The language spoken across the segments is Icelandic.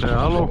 Segðu halló.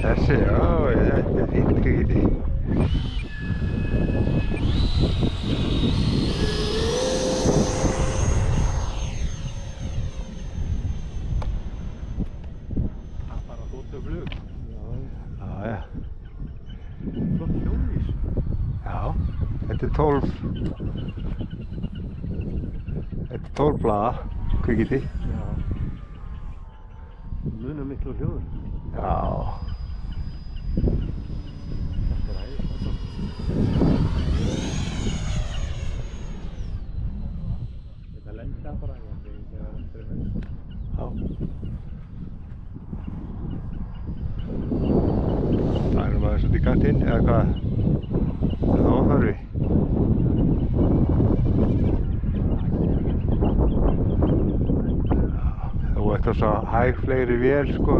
Þessi, já, þetta fínt kvikindi. Það er bara þóttuflug. Já. Flott hjólís. Já, þetta er 12. Þetta er 12 blaða kvikindi. Já. Munar miklu á hljóðun. Já. Þetta er æðislegt. Þetta lenda bara, ég veit ekki að það er með. Já. Það er maður svolítið kantinn, eða hvað? Það er óþarfi. Þú ert þess að hæg fleiri vél, sko.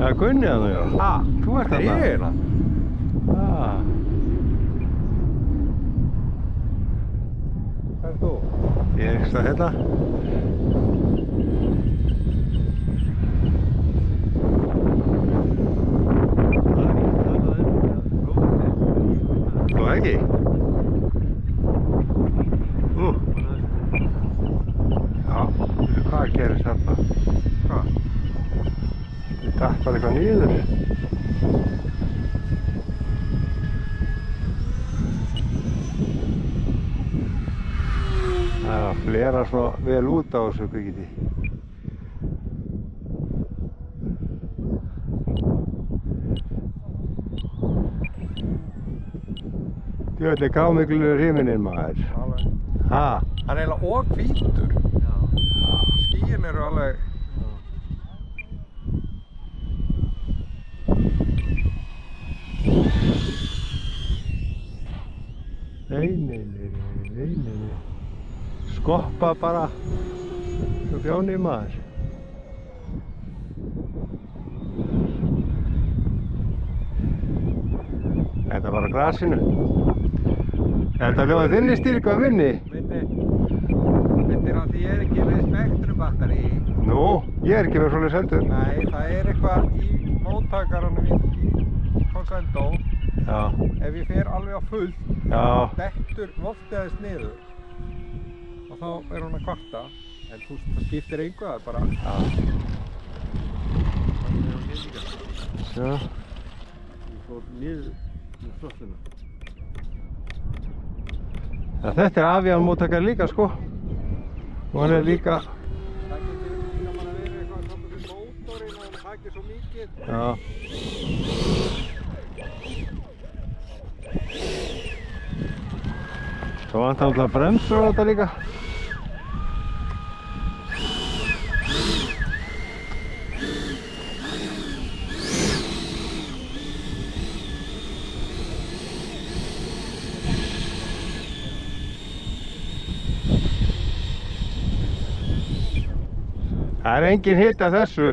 Já, Gunni að þú, já. Þú ert þarna. Ég er það. Hvað er þú? Ég er einhvers staðar hérna. Nú ekki? Já, hvað gerist þarna? Hvað? Þetta datt bara eitthvað niður. Það flerar svona vel út á þessu kvikindi. Djöfull er gámiklur himinninn maður. Ha? Hann er eiginlega og hvítur. Skýin eru alveg... Nei. Skoppa bara svo fjóni maður. Þetta var á grasinu. Þetta hljóðið þinni styrk á minni. Myndir að ég er ekki með spektrumbatteri. Nú, ég er ekki með svoleiðis heldur. Nei, það er eitthvað í móttakaranum í Consendo. Já. Ef ég fer alveg á fullt, dettur voltið aðeins niður. Og þá er hún að kvarta. En þú veist, það skiptir engu, það er bara... Þannig er hún líka. Sjá. Ég fór niður með slottuna. Þetta er avíanmóttakar líka, sko. Og hann er líka... Það getur líka bara verið eitthvað saman með mótorinn og hann takir svo mikið. Já. Svo vantar alltaf bremsur á þetta líka. Það er engin hitt af þessu.